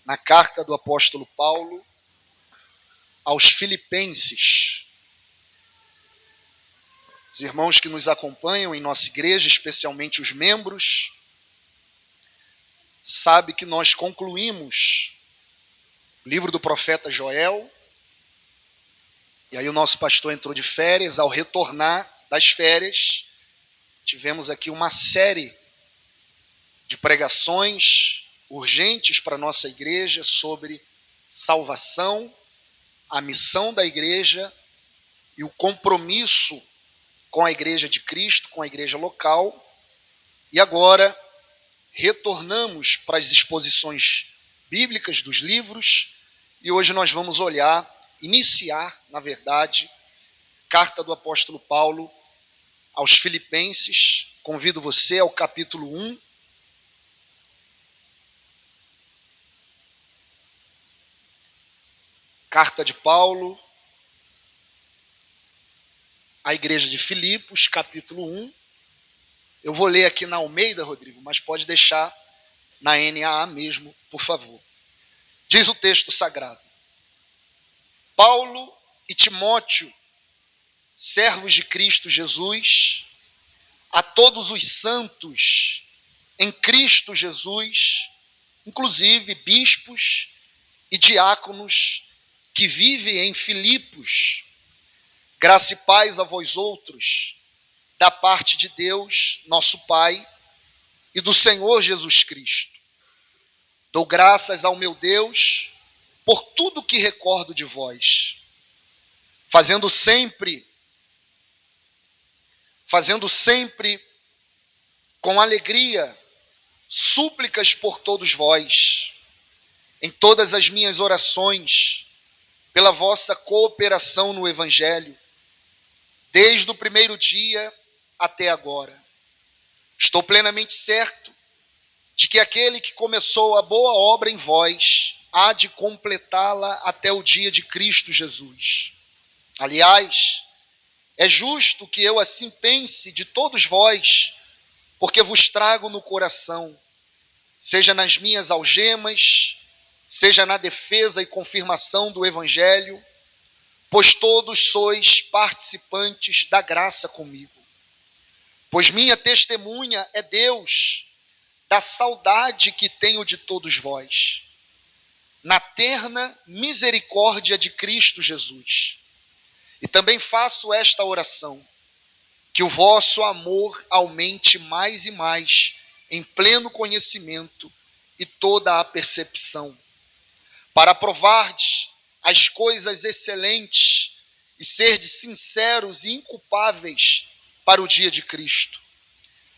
na carta do apóstolo Paulo aos Filipenses. Os irmãos que nos acompanham em nossa igreja, especialmente os membros, sabem que nós concluímos o livro do profeta Joel, e aí o nosso pastor entrou de férias. Ao retornar das férias, tivemos aqui uma série de pregações urgentes para a nossa igreja sobre salvação, a missão da igreja e o compromisso com a igreja de Cristo, com a igreja local. E agora retornamos para as exposições bíblicas dos livros e hoje nós vamos iniciar, na verdade, carta do apóstolo Paulo aos Filipenses. Convido você ao capítulo 1. Carta de Paulo à igreja de Filipos, capítulo 1. Eu vou ler aqui na Almeida, Rodrigo, mas pode deixar na NAA mesmo, por favor. Diz o texto sagrado: Paulo e Timóteo, servos de Cristo Jesus, a todos os santos em Cristo Jesus, inclusive bispos e diáconos que vivem em Filipos, graça e paz a vós outros, da parte de Deus, nosso Pai, e do Senhor Jesus Cristo. Dou graças ao meu Deus por tudo que recordo de vós, fazendo sempre com alegria súplicas por todos vós, em todas as minhas orações, pela vossa cooperação no Evangelho, desde o primeiro dia até agora. Estou plenamente certo de que aquele que começou a boa obra em vós há de completá-la até o dia de Cristo Jesus. Aliás, é justo que eu assim pense de todos vós, porque vos trago no coração, seja nas minhas algemas, seja na defesa e confirmação do Evangelho, pois todos sois participantes da graça comigo. Pois minha testemunha é Deus, da saudade que tenho de todos vós, na terna misericórdia de Cristo Jesus. E também faço esta oração, que o vosso amor aumente mais e mais em pleno conhecimento e toda a percepção, para provardes as coisas excelentes e serdes sinceros e inculpáveis para o dia de Cristo,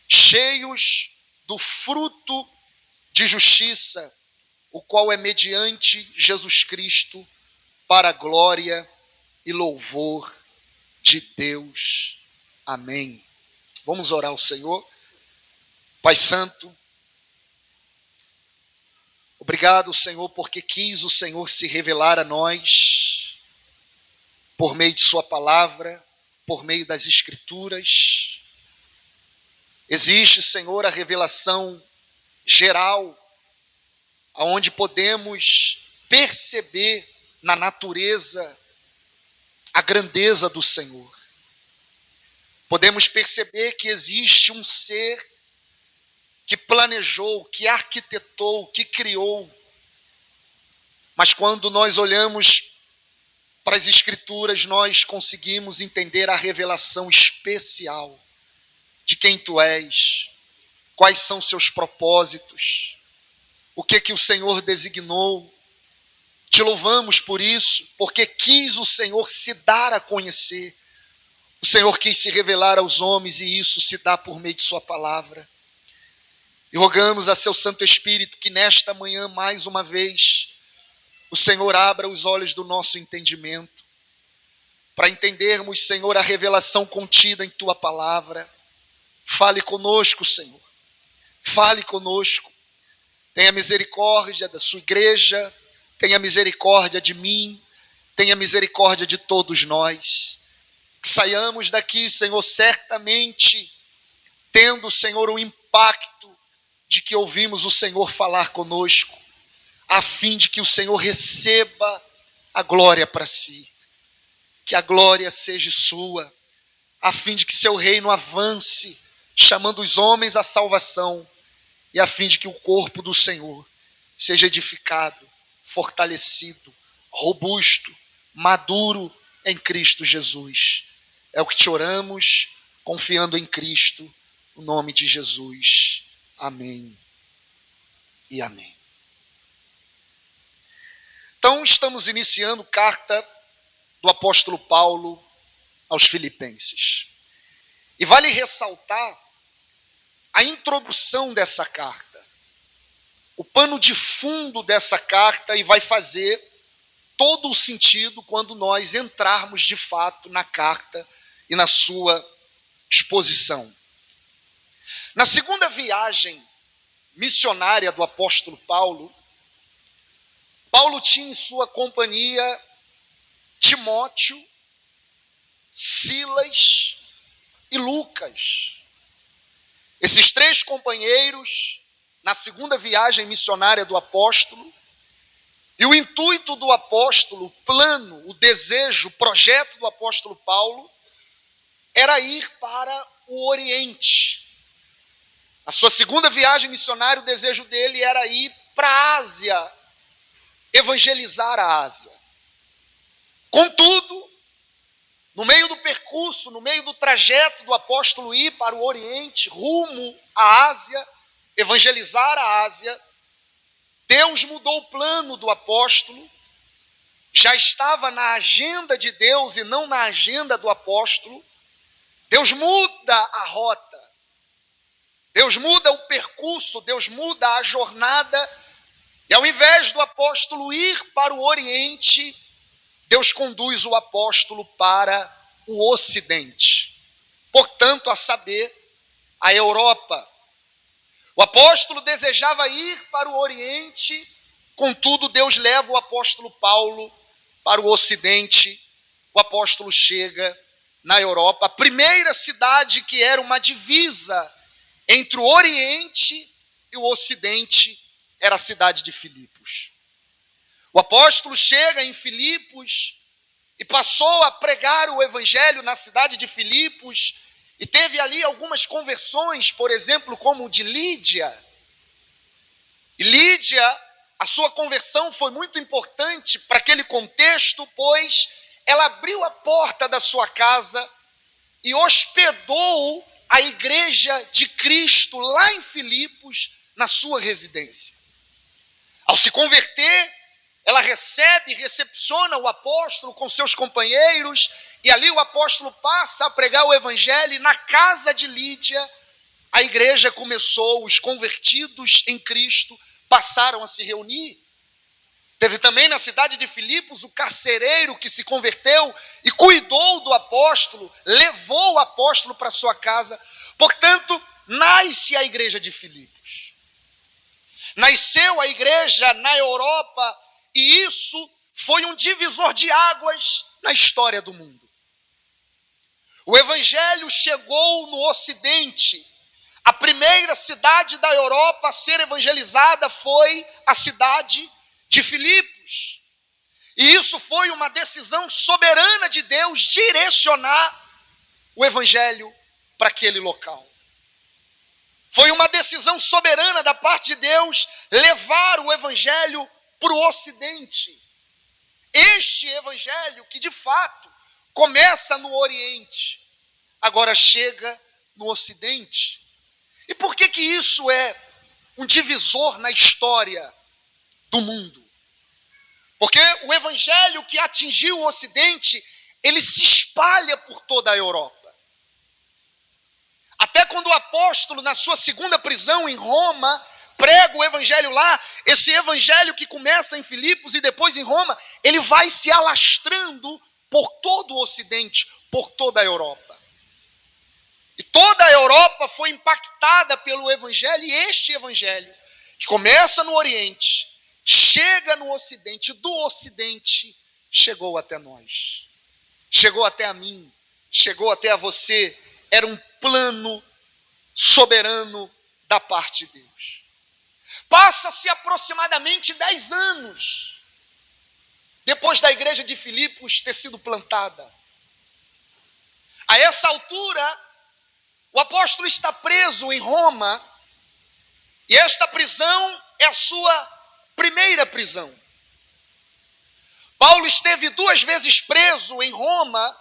cheios do fruto de justiça, o qual é mediante Jesus Cristo, para a glória e louvor de Deus. Amém. Vamos orar ao Senhor. Pai Santo, obrigado, Senhor, porque quis o Senhor se revelar a nós por meio de sua palavra, por meio das Escrituras. Existe, Senhor, a revelação geral, aonde podemos perceber na natureza a grandeza do Senhor. Podemos perceber que existe um ser que planejou, que arquitetou, que criou. Mas quando nós olhamos para as Escrituras, nós conseguimos entender a revelação especial de quem tu és, quais são seus propósitos, o que o Senhor designou. Te louvamos por isso, porque quis o Senhor se dar a conhecer. O Senhor quis se revelar aos homens e isso se dá por meio de sua palavra. E rogamos a seu Santo Espírito que nesta manhã, mais uma vez, o Senhor abra os olhos do nosso entendimento, para entendermos, Senhor, a revelação contida em tua palavra. Fale conosco, Senhor. Fale conosco. Tenha misericórdia da sua igreja, tenha misericórdia de mim, tenha misericórdia de todos nós. Que saiamos daqui, Senhor, certamente tendo, Senhor, o impacto de que ouvimos o Senhor falar conosco, a a fim de que o Senhor receba a glória para si, que a glória seja sua, a fim de que seu reino avance, chamando os homens à salvação, e a fim de que o corpo do Senhor seja edificado, fortalecido, robusto, maduro em Cristo Jesus. É o que te oramos, confiando em Cristo, no nome de Jesus. Amém e amém. Então, estamos iniciando carta do apóstolo Paulo aos Filipenses. E vale ressaltar a introdução dessa carta, o pano de fundo dessa carta, e vai fazer todo o sentido quando nós entrarmos de fato na carta e na sua exposição. Na segunda viagem missionária do apóstolo Paulo, Paulo tinha em sua companhia Timóteo, Silas e Lucas. Esses três companheiros, na segunda viagem missionária do apóstolo, e o intuito do apóstolo, o plano, o desejo, o projeto do apóstolo Paulo, era ir para o Oriente. A sua segunda viagem missionária, o desejo dele era ir para a Ásia, evangelizar a Ásia. Contudo, no meio do percurso, no meio do trajeto do apóstolo ir para o Oriente, rumo à Ásia, evangelizar a Ásia, Deus mudou o plano do apóstolo, já estava na agenda de Deus e não na agenda do apóstolo. Deus muda a rota, Deus muda o percurso, Deus muda a jornada, e ao invés do apóstolo ir para o Oriente, Deus conduz o apóstolo para o Ocidente, portanto, a saber, a Europa. O apóstolo desejava ir para o Oriente, contudo, Deus leva o apóstolo Paulo para o Ocidente. O apóstolo chega na Europa, a primeira cidade que era uma divisa entre o Oriente e o Ocidente era a cidade de Filipos. O apóstolo chega em Filipos e passou a pregar o evangelho na cidade de Filipos, e teve ali algumas conversões, por exemplo, como de Lídia. E Lídia, a sua conversão foi muito importante para aquele contexto, pois ela abriu a porta da sua casa e hospedou a igreja de Cristo lá em Filipos, na sua residência. Ao se converter, ela recebe e recepciona o apóstolo com seus companheiros, e ali o apóstolo passa a pregar o evangelho, e na casa de Lídia, a igreja começou, os convertidos em Cristo passaram a se reunir. Teve também na cidade de Filipos o carcereiro que se converteu e cuidou do apóstolo, levou o apóstolo para sua casa. Portanto, nasce a igreja de Filipos. Nasceu a igreja na Europa, e isso foi um divisor de águas na história do mundo. O evangelho chegou no Ocidente. A primeira cidade da Europa a ser evangelizada foi a cidade de Filipos. E isso foi uma decisão soberana de Deus direcionar o evangelho para aquele local. Foi uma decisão soberana da parte de Deus levar o evangelho para o Ocidente. Este evangelho que de fato começa no Oriente, agora chega no Ocidente. E por que isso é um divisor na história do mundo? Porque o evangelho que atingiu o Ocidente, ele se espalha por toda a Europa. Até quando o apóstolo, na sua segunda prisão em Roma, prega o evangelho lá, esse evangelho que começa em Filipos e depois em Roma, ele vai se alastrando por todo o Ocidente, por toda a Europa. E toda a Europa foi impactada pelo evangelho, e este evangelho, que começa no Oriente, chega no Ocidente, do Ocidente chegou até nós. Chegou até a mim, chegou até a você. Era um plano soberano da parte de Deus. Passa-se aproximadamente 10 anos depois da igreja de Filipos ter sido plantada. A essa altura, o apóstolo está preso em Roma, e esta prisão é a sua primeira prisão. Paulo esteve 2 vezes preso em Roma.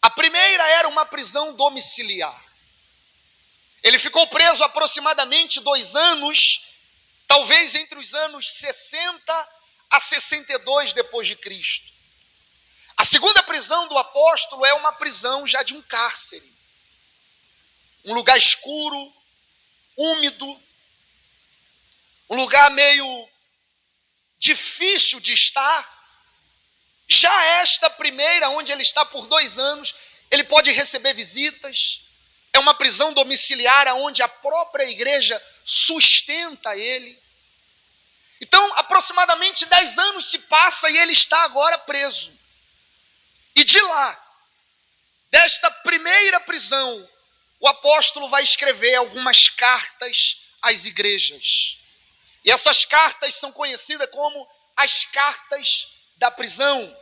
A primeira era uma prisão domiciliar. Ele ficou preso aproximadamente 2 anos, talvez entre os anos 60 a 62 depois de Cristo. A segunda prisão do apóstolo é uma prisão já de um cárcere. Um lugar escuro, úmido, um lugar meio difícil de estar. Já esta primeira, onde ele está por 2 anos, ele pode receber visitas. É uma prisão domiciliar onde a própria igreja sustenta ele. Então, aproximadamente 10 anos se passa e ele está agora preso. E de lá, desta primeira prisão, o apóstolo vai escrever algumas cartas às igrejas. E essas cartas são conhecidas como as cartas da prisão.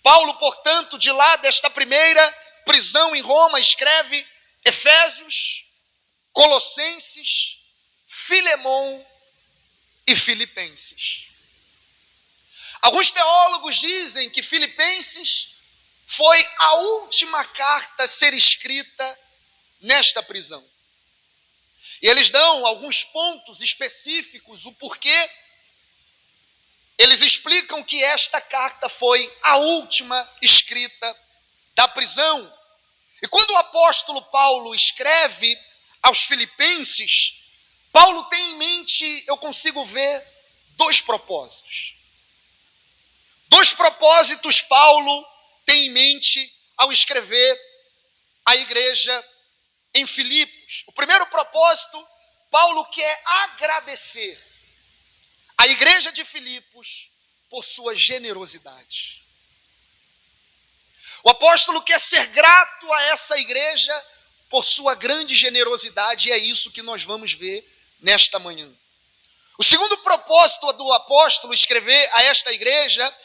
Paulo, portanto, de lá desta primeira prisão em Roma, escreve Efésios, Colossenses, Filemão e Filipenses. Alguns teólogos dizem que Filipenses foi a última carta a ser escrita nesta prisão. E eles dão alguns pontos específicos, o porquê. Eles explicam que esta carta foi a última escrita da prisão. E quando o apóstolo Paulo escreve aos Filipenses, Paulo tem em mente, eu consigo ver, 2 propósitos. 2 propósitos Paulo tem em mente ao escrever à igreja em Filipos. O primeiro propósito, Paulo quer agradecer a igreja de Filipos por sua generosidade. O apóstolo quer ser grato a essa igreja por sua grande generosidade, e é isso que nós vamos ver nesta manhã. O segundo propósito do apóstolo escrever a esta igreja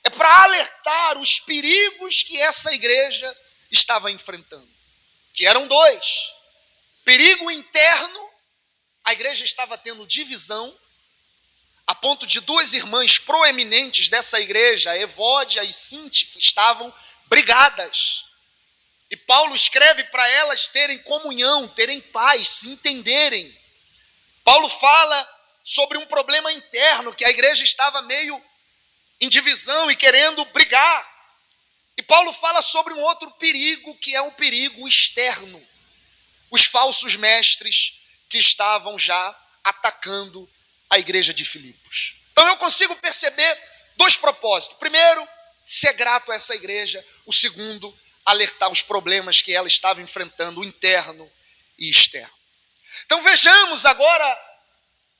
é para alertar os perigos que essa igreja estava enfrentando, que eram 2. Perigo interno, a igreja estava tendo divisão, a ponto de 2 irmãs proeminentes dessa igreja, Evódia e Sinti, que estavam brigadas. E Paulo escreve para elas terem comunhão, terem paz, se entenderem. Paulo fala sobre um problema interno, que a igreja estava meio em divisão e querendo brigar. E Paulo fala sobre um outro perigo, que é um perigo externo. Os falsos mestres que estavam já atacando a igreja de Filipos. Então eu consigo perceber 2 propósitos. Primeiro, ser grato a essa igreja. O segundo, alertar os problemas que ela estava enfrentando, o interno e externo. Então vejamos agora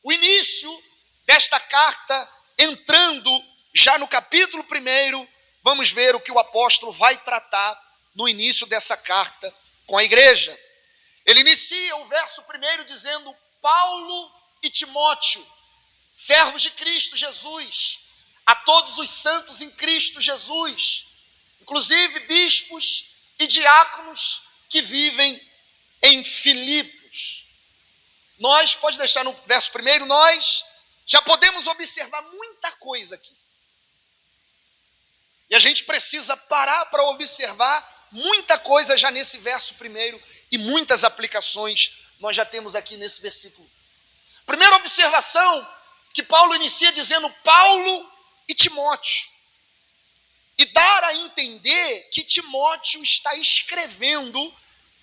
o início desta carta, entrando já no capítulo 1, vamos ver o que o apóstolo vai tratar no início dessa carta com a igreja. Ele inicia o verso 1 dizendo: Paulo e Timóteo, servos de Cristo Jesus, a todos os santos em Cristo Jesus, inclusive bispos e diáconos que vivem em Filipos. Nós, pode deixar no verso 1, nós já podemos observar muita coisa aqui. E a gente precisa parar para observar muita coisa já nesse verso 1 e muitas aplicações nós já temos aqui nesse versículo. Primeira observação que Paulo inicia dizendo Paulo e Timóteo. E dar a entender que Timóteo está escrevendo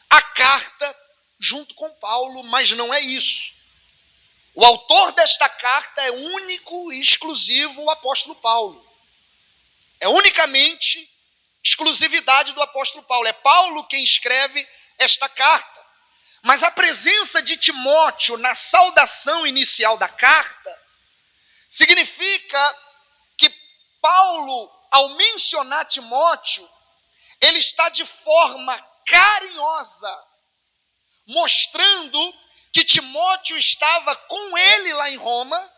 a carta junto com Paulo, mas não é isso. O autor desta carta é único e exclusivo o apóstolo Paulo. É unicamente exclusividade do apóstolo Paulo. É Paulo quem escreve esta carta. Mas a presença de Timóteo na saudação inicial da carta significa que Paulo, ao mencionar Timóteo, ele está de forma carinhosa mostrando que Timóteo estava com ele lá em Roma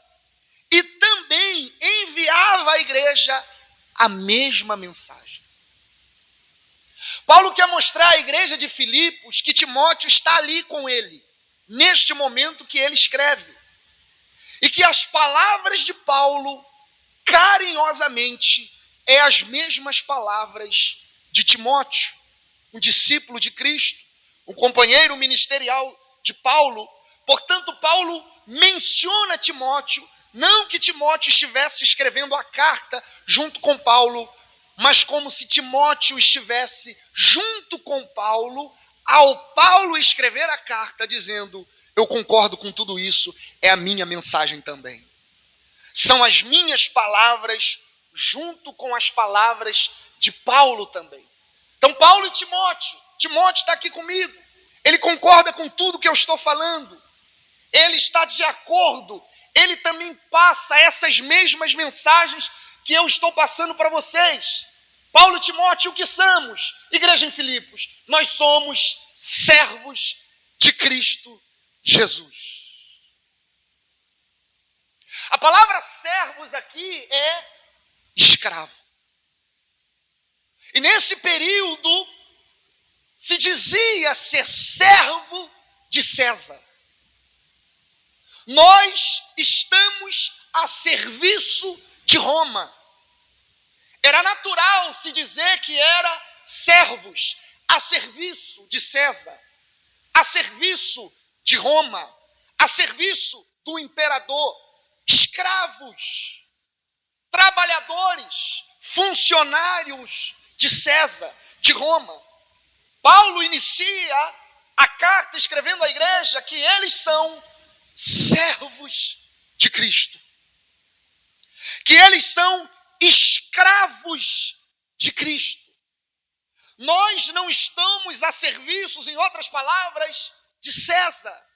e também enviava à igreja a mesma mensagem. Paulo quer mostrar à igreja de Filipos que Timóteo está ali com ele, neste momento que ele escreve. E que as palavras de Paulo, carinhosamente, é as mesmas palavras de Timóteo, um discípulo de Cristo, um companheiro ministerial de Paulo. Portanto, Paulo menciona Timóteo, não que Timóteo estivesse escrevendo a carta junto com Paulo, mas como se Timóteo estivesse junto com Paulo, ao Paulo escrever a carta dizendo: eu concordo com tudo isso, é a minha mensagem também. São as minhas palavras junto com as palavras de Paulo também. Então, Paulo e Timóteo está aqui comigo, ele concorda com tudo que eu estou falando, ele está de acordo, ele também passa essas mesmas mensagens que eu estou passando para vocês. Paulo e Timóteo, o que somos? Igreja em Filipos, nós somos servos de Cristo Jesus. A palavra servos aqui é escravo. E nesse período se dizia ser servo de César. Nós estamos a serviço de Roma. Era natural se dizer que era servos a serviço de César, a serviço de Roma, a serviço do imperador, escravos, trabalhadores, funcionários de César, de Roma. Paulo inicia a carta escrevendo à igreja que eles são servos de Cristo, que eles são escravos de Cristo. Nós não estamos a serviços, em outras palavras, de César.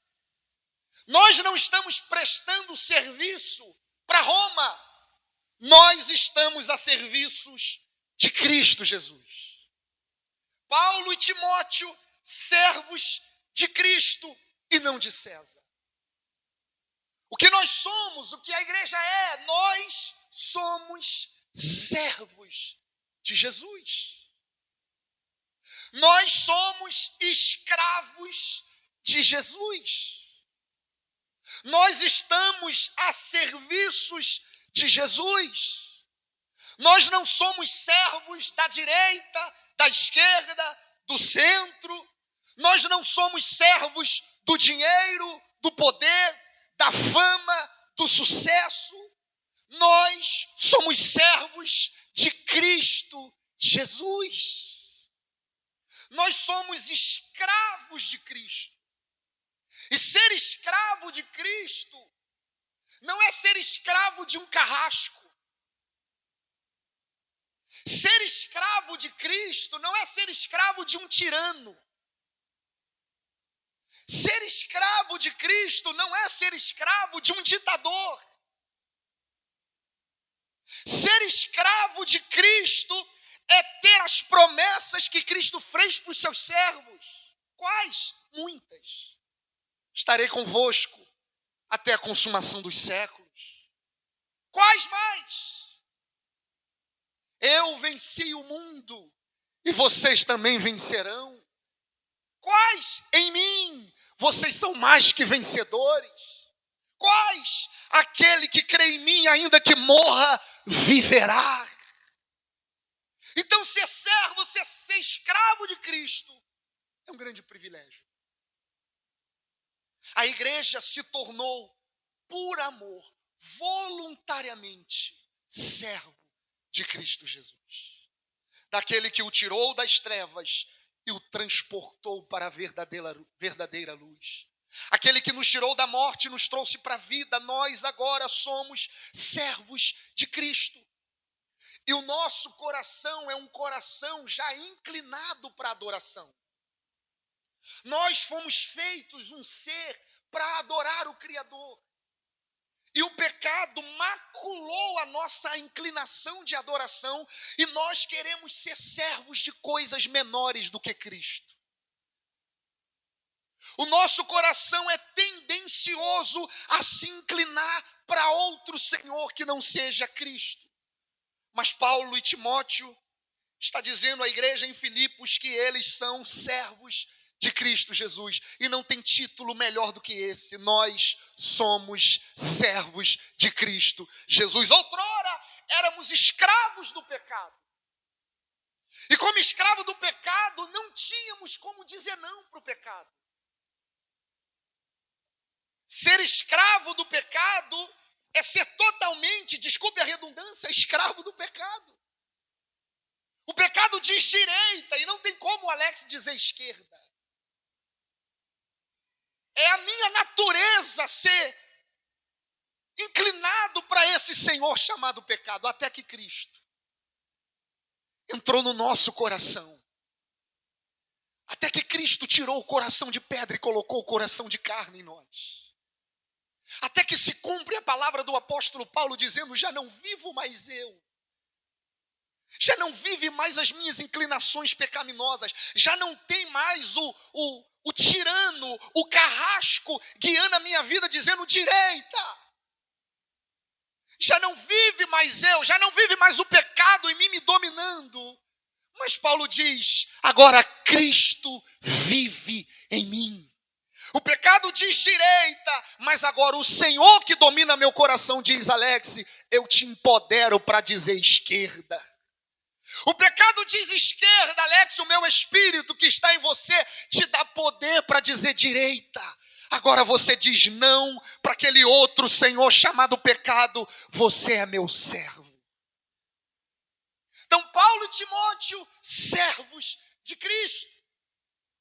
Nós não estamos prestando serviço para Roma. Nós estamos a serviços de Cristo Jesus. Paulo e Timóteo, servos de Cristo e não de César. O que nós somos, o que a igreja é, nós somos servos de Jesus. Nós somos escravos de Jesus. Nós estamos a serviços de Jesus. Nós não somos servos da direita, da esquerda, do centro. Nós não somos servos do dinheiro, do poder, da fama, do sucesso. Nós somos servos de Cristo Jesus. Nós somos escravos de Cristo. E ser escravo de Cristo não é ser escravo de um carrasco. Ser escravo de Cristo não é ser escravo de um tirano. Ser escravo de Cristo não é ser escravo de um ditador. Ser escravo de Cristo é ter as promessas que Cristo fez para os seus servos. Quais? Muitas. Estarei convosco até a consumação dos séculos. Quais mais? Eu venci o mundo e vocês também vencerão. Quais? Em mim vocês são mais que vencedores. Quais? Aquele que crê em mim, ainda que morra, viverá. Então ser servo, ser escravo de Cristo é um grande privilégio. A igreja se tornou, por amor, voluntariamente, servo de Cristo Jesus. Daquele que o tirou das trevas e o transportou para a verdadeira luz. Aquele que nos tirou da morte e nos trouxe para a vida, nós agora somos servos de Cristo. E o nosso coração é um coração já inclinado para a adoração. Nós fomos feitos um ser para adorar o Criador. E o pecado maculou a nossa inclinação de adoração e nós queremos ser servos de coisas menores do que Cristo. O nosso coração é tendencioso a se inclinar para outro Senhor que não seja Cristo. Mas Paulo e Timóteo está dizendo à igreja em Filipos que eles são servos de Cristo Jesus. E não tem título melhor do que esse. Nós somos servos de Cristo Jesus. Outrora éramos escravos do pecado. E como escravo do pecado, não tínhamos como dizer não para o pecado. Ser escravo do pecado é ser totalmente, desculpe a redundância, escravo do pecado. O pecado diz direita e não tem como o Alex dizer esquerda. É a minha natureza ser inclinado para esse Senhor chamado pecado, até que Cristo entrou no nosso coração. Até que Cristo tirou o coração de pedra e colocou o coração de carne em nós. Até que se cumpre a palavra do apóstolo Paulo dizendo, já não vivo mais eu. Já não vive mais as minhas inclinações pecaminosas. Já não tem mais o tirano, o carrasco guiando a minha vida dizendo direita. Já não vive mais eu, já não vive mais o pecado em mim me dominando. Mas Paulo diz, agora Cristo vive em mim. O pecado diz direita, mas agora o Senhor que domina meu coração diz, Alex, eu te empodero para dizer esquerda. O pecado diz esquerda, Alex, o meu espírito que está em você te dá poder para dizer direita. Agora você diz não para aquele outro Senhor chamado pecado, você é meu servo. Então Paulo e Timóteo, servos de Cristo.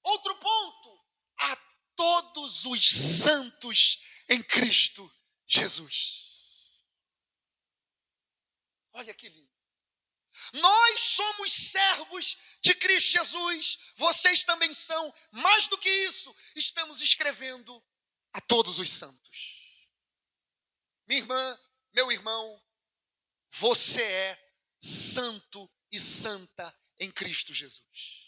Outro ponto, a todos os santos em Cristo Jesus. Olha que lindo. Nós somos servos de Cristo Jesus, vocês também são. Mais do que isso, estamos escrevendo a todos os santos. Minha irmã, meu irmão, você é santo e santa em Cristo Jesus.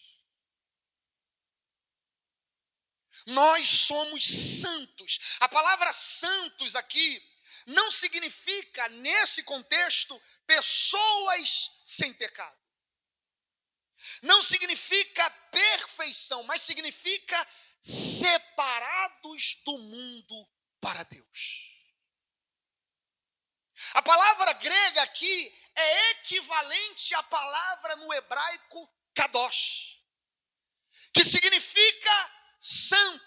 Nós somos santos. A palavra santos aqui não significa, nesse contexto, pessoas sem pecado. Não significa perfeição, mas significa separados do mundo para Deus. A palavra grega aqui é equivalente à palavra no hebraico kadosh, que significa santo.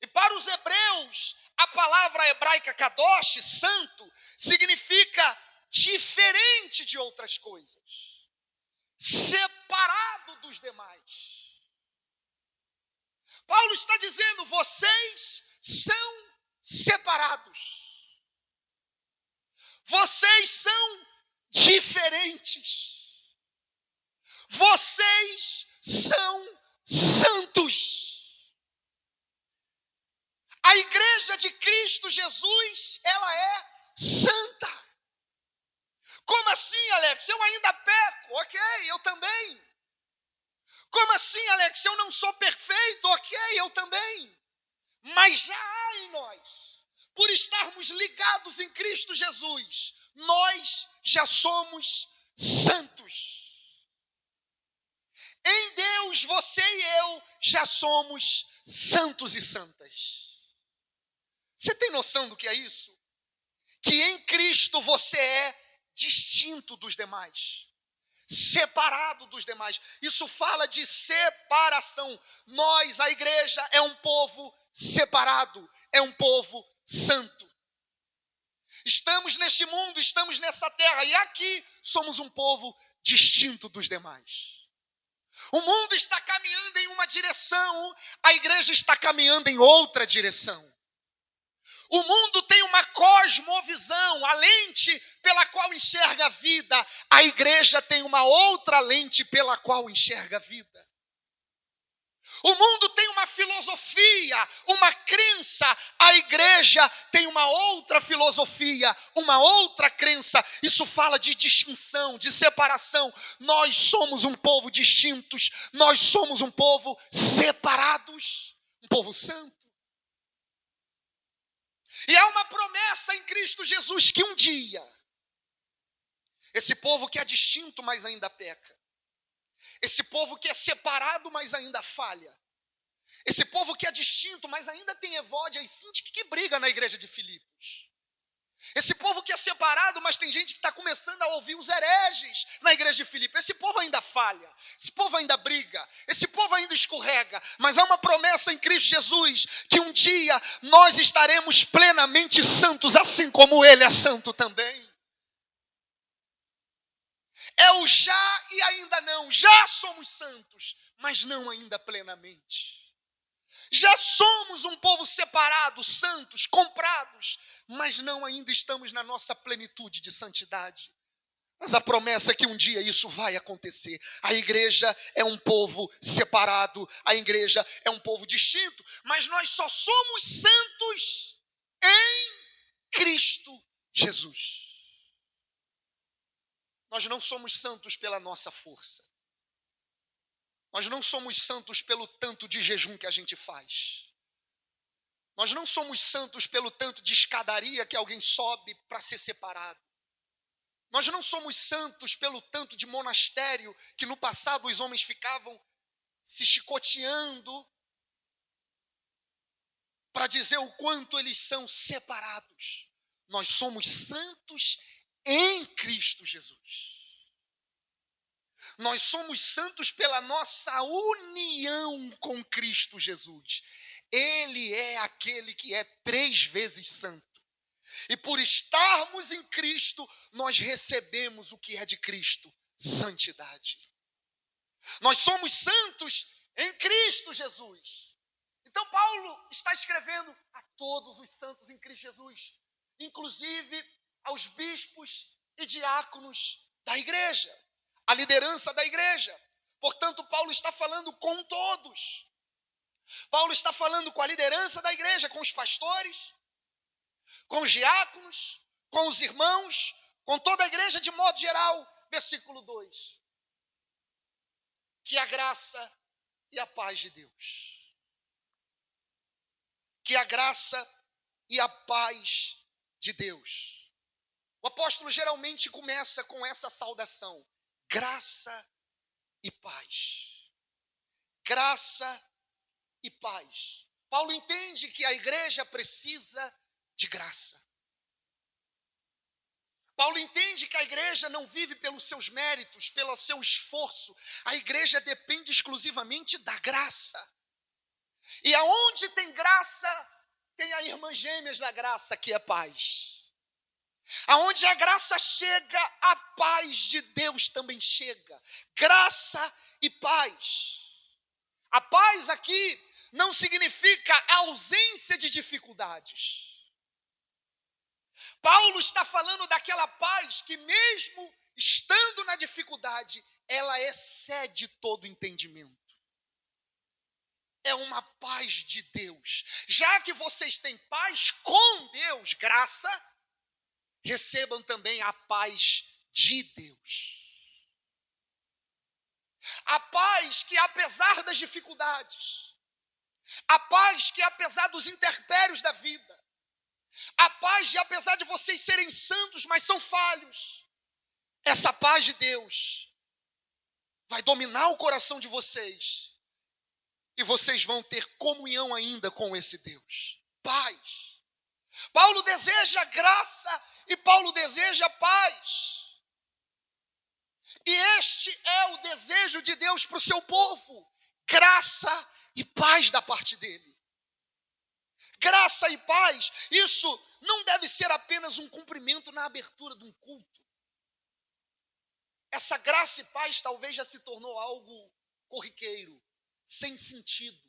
E para os hebreus, a palavra hebraica kadosh, santo, significa diferente de outras coisas, separado dos demais. Paulo está dizendo, vocês são separados. Vocês são diferentes. Vocês são santos. A igreja de Cristo Jesus, ela é santa. Como assim, Alex? Eu ainda peco. Ok, eu também. Como assim, Alex? Eu não sou perfeito. Ok, eu também. Mas já há em nós, por estarmos ligados em Cristo Jesus, nós já somos santos. Em Deus, você e eu já somos santos e santas. Você tem noção do que é isso? Que em Cristo você é distinto dos demais, separado dos demais. Isso fala de separação. Nós, a igreja, é um povo separado, é um povo santo. Estamos neste mundo, estamos nessa terra, e aqui somos um povo distinto dos demais. O mundo está caminhando em uma direção, a igreja está caminhando em outra direção. O mundo tem uma cosmovisão, a lente pela qual enxerga a vida. A igreja tem uma outra lente pela qual enxerga a vida. O mundo tem uma filosofia, uma crença. A igreja tem uma outra filosofia, uma outra crença. Isso fala de distinção, de separação. Nós somos um povo distintos, nós somos um povo separados. Um um povo santo. E há uma promessa em Cristo Jesus que um dia, esse povo que é distinto, mas ainda peca, esse povo que é separado, mas ainda falha, esse povo que é distinto, mas ainda tem Evódia e Síntique que briga na igreja de Filipos. Esse povo que é separado, mas tem gente que está começando a ouvir os hereges na igreja de Filipos. Esse povo ainda falha, esse povo ainda briga, esse povo ainda escorrega. Mas há uma promessa em Cristo Jesus, que um dia nós estaremos plenamente santos, assim como Ele é santo também. É o já e ainda não. Já somos santos, mas não ainda plenamente. Já somos um povo separado, santos, comprados, mas não ainda estamos na nossa plenitude de santidade. Mas a promessa é que um dia isso vai acontecer. A igreja é um povo separado, a igreja é um povo distinto, mas nós só somos santos em Cristo Jesus. Nós não somos santos pela nossa força. Nós não somos santos pelo tanto de jejum que a gente faz. Nós não somos santos pelo tanto de escadaria que alguém sobe para ser separado. Nós não somos santos pelo tanto de monastério que no passado os homens ficavam se chicoteando para dizer o quanto eles são separados. Nós somos santos em Cristo Jesus. Nós somos santos pela nossa união com Cristo Jesus. Ele é aquele que é 3 vezes santo. E por estarmos em Cristo, nós recebemos o que é de Cristo, santidade. Nós somos santos em Cristo Jesus. Então Paulo está escrevendo a todos os santos em Cristo Jesus, inclusive aos bispos e diáconos da igreja, a liderança da igreja. Portanto, Paulo está falando com todos. Paulo está falando com a liderança da igreja, com os pastores, com os diáconos, com os irmãos, com toda a igreja de modo geral. Versículo 2. Que a graça e a paz de Deus. Que a graça e a paz de Deus. O apóstolo geralmente começa com essa saudação. Graça e paz. Graça e paz. Paulo entende que a igreja precisa de graça. Paulo entende que a igreja não vive pelos seus méritos, pelo seu esforço. A igreja depende exclusivamente da graça. E aonde tem graça, tem a irmã gêmeas da graça, que é paz. Aonde a graça chega, a paz de Deus também chega. Graça e paz. A paz aqui não significa a ausência de dificuldades. Paulo está falando daquela paz que mesmo estando na dificuldade, ela excede todo entendimento. É uma paz de Deus. Já que vocês têm paz com Deus, graça, recebam também a paz de Deus. A paz que apesar das dificuldades, a paz que apesar dos intempéries da vida, a paz de apesar de vocês serem santos, mas são falhos, essa paz de Deus vai dominar o coração de vocês e vocês vão ter comunhão ainda com esse Deus. Paz. Paulo deseja graça e Paulo deseja paz. E este é o desejo de Deus para o seu povo. Graça e paz da parte dele. Graça e paz, isso não deve ser apenas um cumprimento na abertura de um culto. Essa graça e paz talvez já se tornou algo corriqueiro, sem sentido.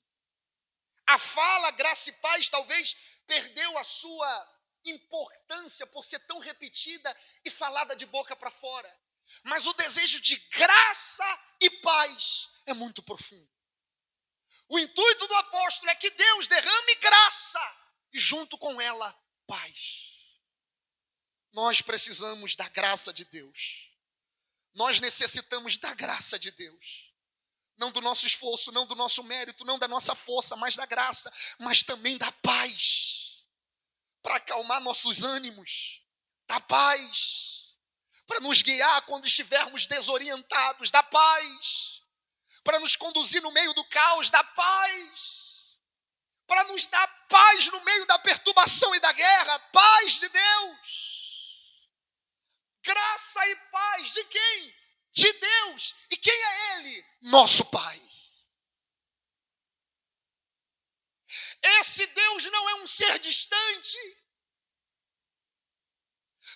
A fala graça e paz talvez perdeu a sua importância por ser tão repetida e falada de boca para fora. Mas o desejo de graça e paz é muito profundo. O intuito do apóstolo é que Deus derrame graça e junto com ela, paz. Nós precisamos da graça de Deus. Nós necessitamos da graça de Deus. não do nosso esforço, não do nosso mérito, não da nossa força, mas da graça, mas também da paz, para acalmar nossos ânimos, da paz, para nos guiar quando estivermos desorientados, da paz, para nos conduzir no meio do caos, da paz, para nos dar paz no meio da perturbação e da guerra, paz de Deus. Graça e paz de quem? De Deus. E quem é Ele? Nosso Pai. Esse Deus não é um ser distante.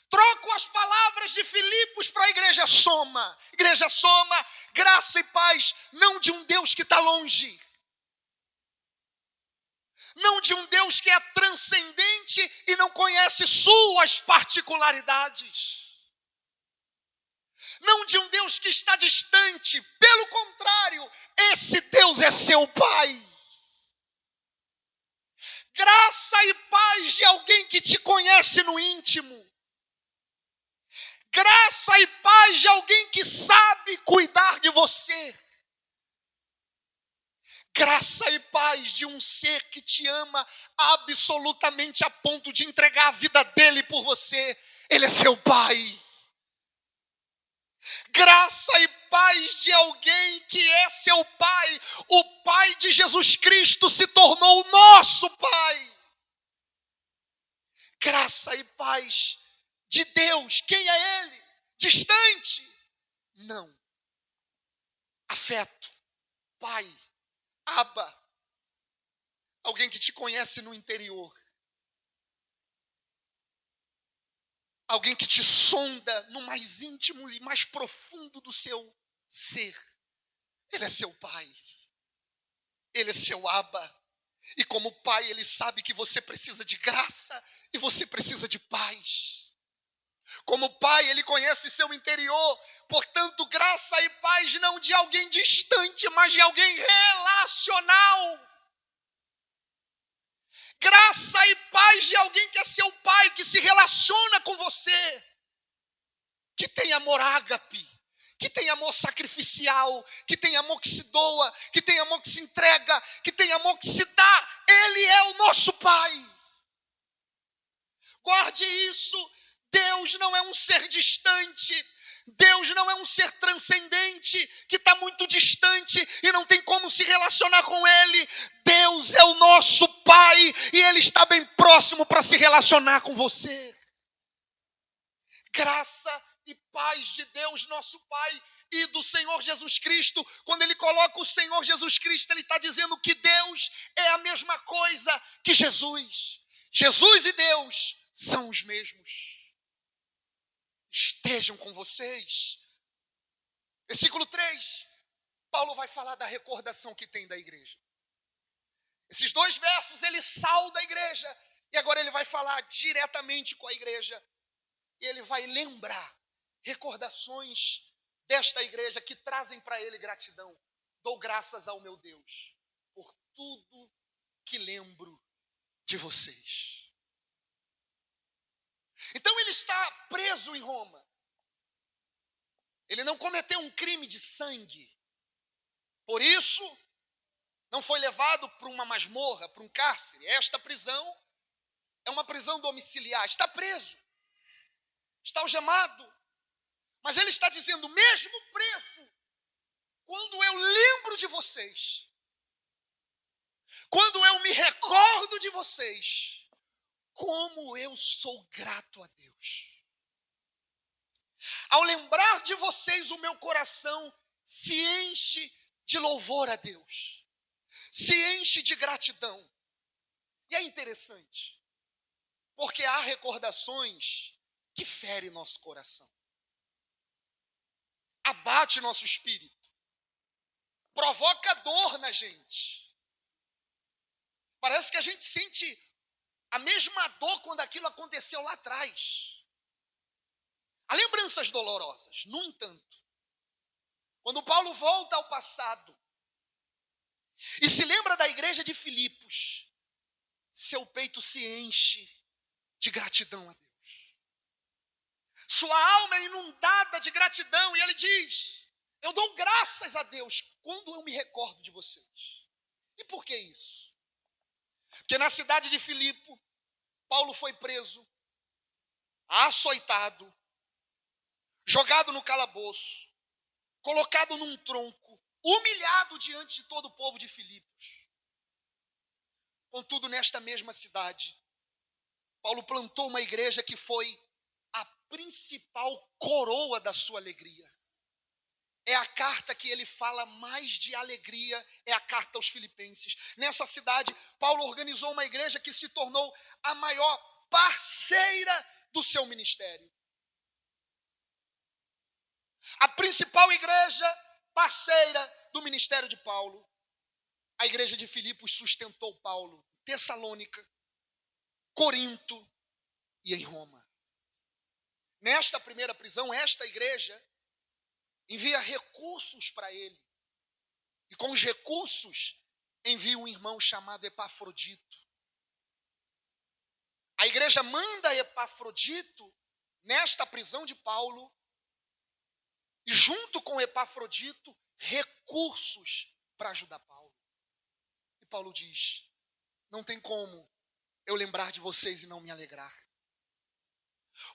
Troco as palavras de Filipos para a igreja Soma. Igreja Soma, graça e paz, não de um Deus que está longe. Não de um Deus que é transcendente e não conhece suas particularidades. Não de um Deus que está distante. Pelo contrário, esse Deus é seu Pai. Graça e paz de alguém que te conhece no íntimo. Graça e paz de alguém que sabe cuidar de você. Graça e paz de um ser que te ama absolutamente a ponto de entregar a vida dele por você. Ele é seu Pai. Graça e paz de alguém que é seu Pai. O Pai de Jesus Cristo se tornou o nosso Pai. Graça e paz de Deus. Quem é Ele? Distante? Não. Afeto. Pai. Abba. Alguém que te conhece no interior. Alguém que te sonda no mais íntimo e mais profundo do seu ser. Ele é seu Pai. Ele é seu Abba. E como Pai, Ele sabe que você precisa de graça e você precisa de paz. Como Pai, Ele conhece seu interior. Portanto, graça e paz não de alguém distante, mas de alguém relacional. Graça e paz de alguém que é seu Pai, que se relaciona com você. Que tem amor ágape, que tem amor sacrificial, que tem amor que se doa, que tem amor que se entrega, que tem amor que se dá. Ele é o nosso Pai. Guarde isso. Deus não é um ser distante. Deus não é um ser transcendente, que está muito distante e não tem como se relacionar com Ele. Deus é o nosso Pai e Ele está bem próximo para se relacionar com você. Graça e paz de Deus, nosso Pai, e do Senhor Jesus Cristo. Quando Ele coloca o Senhor Jesus Cristo, Ele está dizendo que Deus é a mesma coisa que Jesus. Jesus e Deus são os mesmos. Estejam com vocês. Versículo 3, Paulo vai falar da recordação que tem da igreja. Esses 2 versos, ele sauda a igreja, e agora ele vai falar diretamente com a igreja, e ele vai lembrar recordações desta igreja que trazem para ele gratidão. Dou graças ao meu Deus por tudo que lembro de vocês. Então ele está preso em Roma. Ele não cometeu um crime de sangue. Por isso, não foi levado para uma masmorra, para um cárcere. Esta prisão é uma prisão domiciliar. Está preso. Está algemado. Mas ele está dizendo, mesmo preso, quando eu lembro de vocês, quando eu me recordo de vocês, como eu sou grato a Deus. Ao lembrar de vocês, o meu coração se enche de louvor a Deus. Se enche de gratidão. E é interessante, porque há recordações que ferem nosso coração. Abate nosso espírito. Provoca dor na gente. Parece que a gente sente a mesma dor quando aquilo aconteceu lá atrás. Há lembranças dolorosas. No entanto, quando Paulo volta ao passado e se lembra da igreja de Filipos, seu peito se enche de gratidão a Deus. Sua alma é inundada de gratidão e ele diz, Eu dou graças a Deus quando eu me recordo de vocês. E por que isso? Porque na cidade de Filipe, Paulo foi preso, açoitado, jogado no calabouço, colocado num tronco, humilhado diante de todo o povo de Filipos. Contudo, nesta mesma cidade, Paulo plantou uma igreja que foi a principal coroa da sua alegria. É a carta que ele fala mais de alegria, é a carta aos Filipenses. Nessa cidade, Paulo organizou uma igreja que se tornou a maior parceira do seu ministério. A principal igreja parceira do ministério de Paulo. A igreja de Filipos sustentou Paulo em Tessalônica, Corinto e em Roma. Nesta primeira prisão, esta igreja envia recursos para ele. E com os recursos, envia um irmão chamado Epafrodito. A igreja manda Epafrodito nesta prisão de Paulo e junto com Epafrodito, recursos para ajudar Paulo. E Paulo diz, não tem como eu lembrar de vocês e não me alegrar.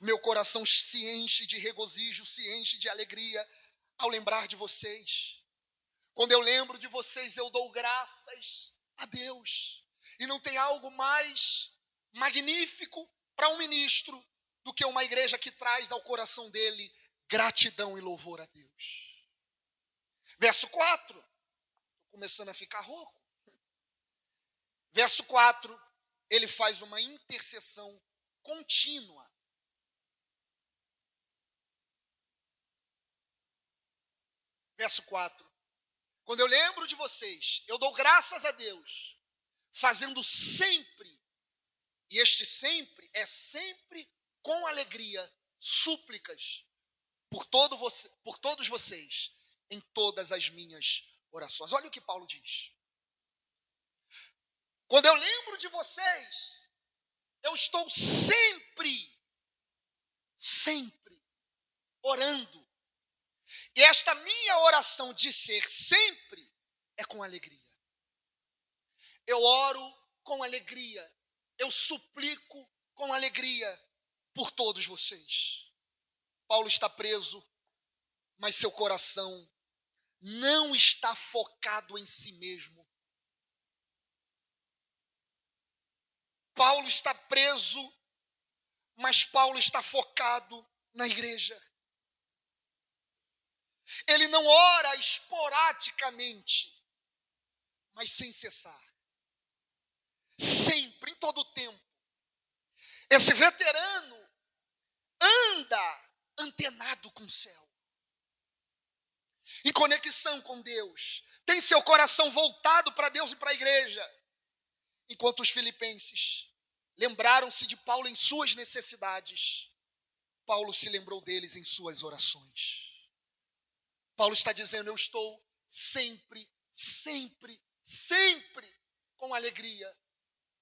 O meu coração se enche de regozijo, se enche de alegria ao lembrar de vocês. Quando eu lembro de vocês, eu dou graças a Deus. E não tem algo mais magnífico para um ministro do que uma igreja que traz ao coração dele gratidão e louvor a Deus. Verso 4. Estou começando a ficar rouco. Verso 4. Ele faz uma intercessão contínua. Verso 4. Quando eu lembro de vocês, eu dou graças a Deus, fazendo sempre, e este sempre é sempre com alegria, súplicas por todos vocês, em todas as minhas orações. Olha o que Paulo diz. Quando eu lembro de vocês, eu estou sempre orando. E esta minha oração de ser sempre é com alegria. Eu oro com alegria. Eu suplico com alegria por todos vocês. Paulo está preso, mas seu coração não está focado em si mesmo. Paulo está preso, mas Paulo está focado na igreja. Ele não ora esporadicamente, mas sem cessar. Sempre, em todo o tempo. Esse veterano anda antenado com o céu. Em conexão com Deus. Tem seu coração voltado para Deus e para a igreja. Enquanto os filipenses lembraram-se de Paulo em suas necessidades, Paulo se lembrou deles em suas orações. Paulo está dizendo, eu estou sempre com alegria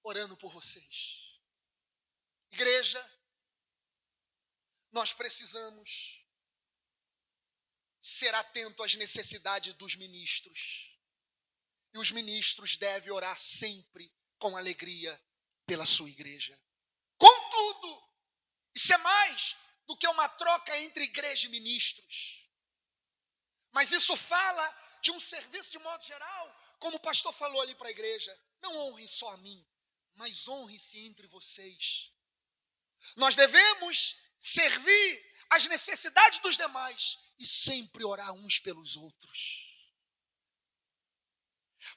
orando por vocês. Igreja, nós precisamos ser atento às necessidades dos ministros. E os ministros devem orar sempre com alegria pela sua igreja. Contudo, isso é mais do que uma troca entre igreja e ministros. Mas isso fala de um serviço de modo geral, como o pastor falou ali para a igreja. Não honrem só a mim, mas honrem-se entre vocês. Nós devemos servir as necessidades dos demais e sempre orar uns pelos outros.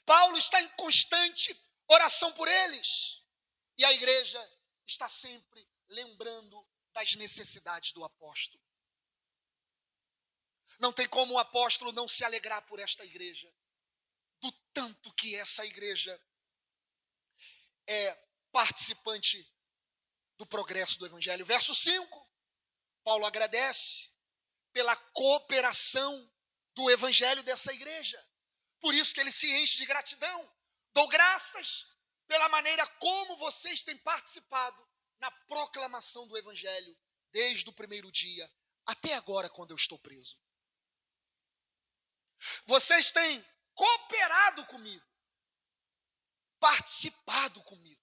Paulo está em constante oração por eles. E a igreja está sempre lembrando das necessidades do apóstolo. Não tem como o apóstolo não se alegrar por esta igreja. Do tanto que essa igreja é participante do progresso do evangelho. Verso 5. Paulo agradece pela cooperação do evangelho dessa igreja. Por isso que ele se enche de gratidão. Dou graças pela maneira como vocês têm participado na proclamação do evangelho, desde o primeiro dia até agora, quando eu estou preso. Vocês têm cooperado comigo, participado comigo.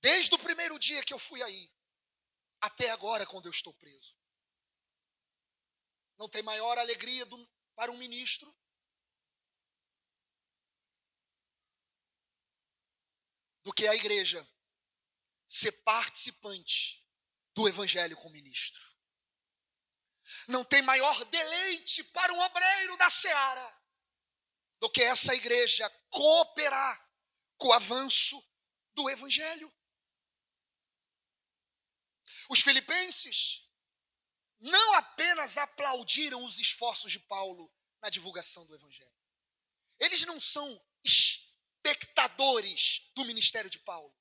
Desde o primeiro dia que eu fui aí, até agora quando eu estou preso. Não tem maior alegria para um ministro do que a igreja ser participante do evangelho com o ministro. Não tem maior deleite para um obreiro da seara do que essa igreja cooperar com o avanço do evangelho. Os filipenses não apenas aplaudiram os esforços de Paulo na divulgação do evangelho. Eles não são espectadores do ministério de Paulo.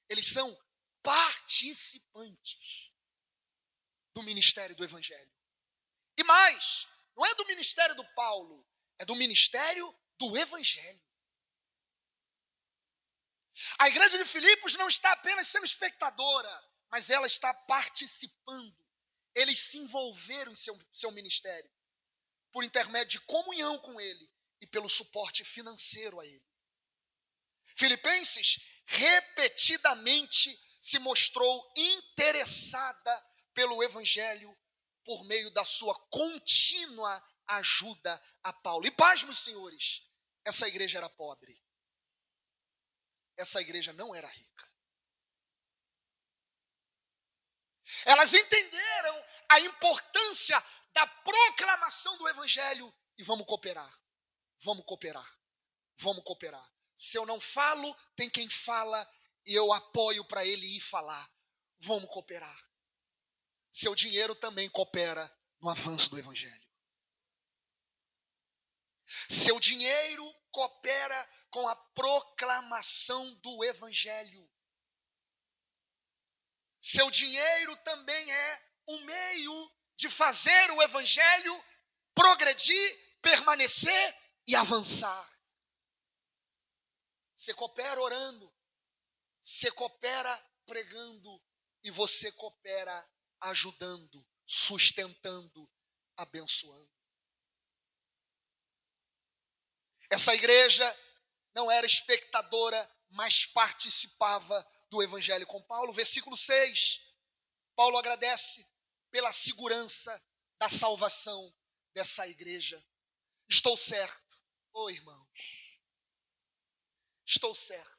Eles são participantes do ministério do evangelho. E mais, não é do ministério do Paulo, é do ministério do evangelho. A igreja de Filipos não está apenas sendo espectadora, mas ela está participando. Eles se envolveram em seu ministério por intermédio de comunhão com ele e pelo suporte financeiro a ele. Filipenses repetidamente se mostrou interessada pelo evangelho por meio da sua contínua ajuda a Paulo. E pasmem, senhores, essa igreja era pobre. Essa igreja não era rica. Elas entenderam a importância da proclamação do evangelho e vamos cooperar. Vamos cooperar. Vamos cooperar. Se eu não falo, tem quem fala e eu apoio para ele ir falar. Vamos cooperar. Seu dinheiro também coopera no avanço do evangelho. Seu dinheiro coopera com a proclamação do evangelho. Seu dinheiro também é um meio de fazer o evangelho progredir, permanecer e avançar. Você coopera orando, você coopera pregando e você coopera ajudando, sustentando, abençoando. Essa igreja não era espectadora, mas participava do evangelho com Paulo. Versículo 6, Paulo agradece pela segurança da salvação dessa igreja. Estou certo, irmãos, estou certo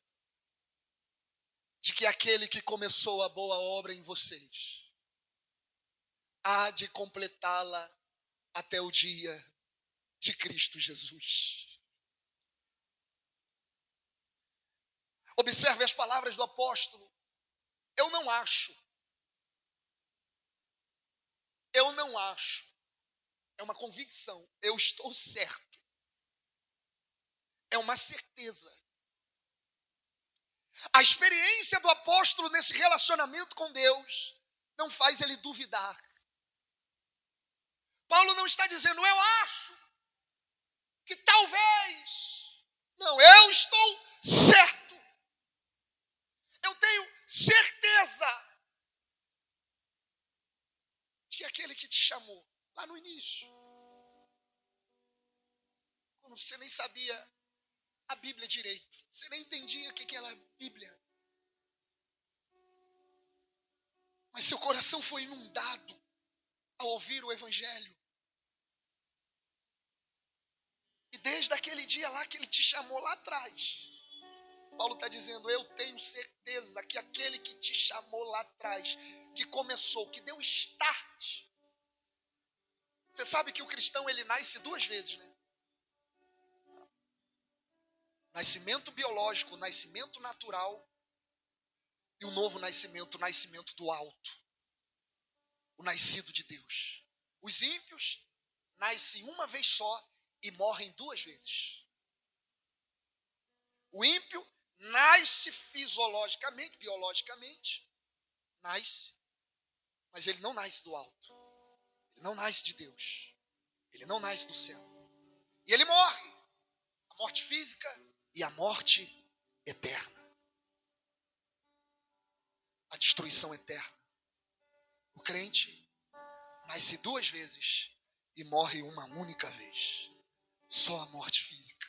de que aquele que começou a boa obra em vocês há de completá-la até o dia de Cristo Jesus. Observe as palavras do apóstolo. Eu não acho. É uma convicção. Eu estou certo. É uma certeza. A experiência do apóstolo nesse relacionamento com Deus não faz ele duvidar. Paulo não está dizendo, eu acho que talvez. Não, eu estou certo. Eu tenho certeza de que aquele que te chamou lá no início, quando você nem sabia a Bíblia direito, você nem entendia o que era a Bíblia, mas seu coração foi inundado ao ouvir o evangelho. E desde aquele dia lá que ele te chamou lá atrás, Paulo está dizendo, eu tenho certeza que aquele que te chamou lá atrás, que começou, que deu start. Você sabe que o cristão ele nasce duas vezes, né? Nascimento biológico, nascimento natural e o novo nascimento, o nascimento do alto. O nascido de Deus. Os ímpios nascem uma vez só e morrem duas vezes. O ímpio nasce fisiologicamente, biologicamente, nasce, mas ele não nasce do alto. Ele não nasce de Deus. Ele não nasce do céu. E ele morre. A morte física e a morte eterna. A destruição eterna. O crente nasce duas vezes e morre uma única vez. Só a morte física.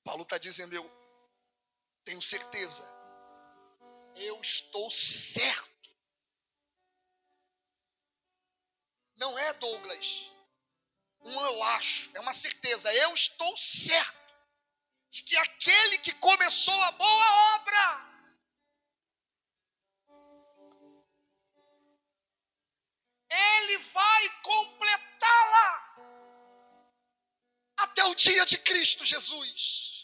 Paulo está dizendo, eu tenho certeza. Eu estou certo. Não é, Douglas, eu acho, é uma certeza. Eu estou certo de que aquele que começou a boa obra, ele vai completá-la até o dia de Cristo Jesus.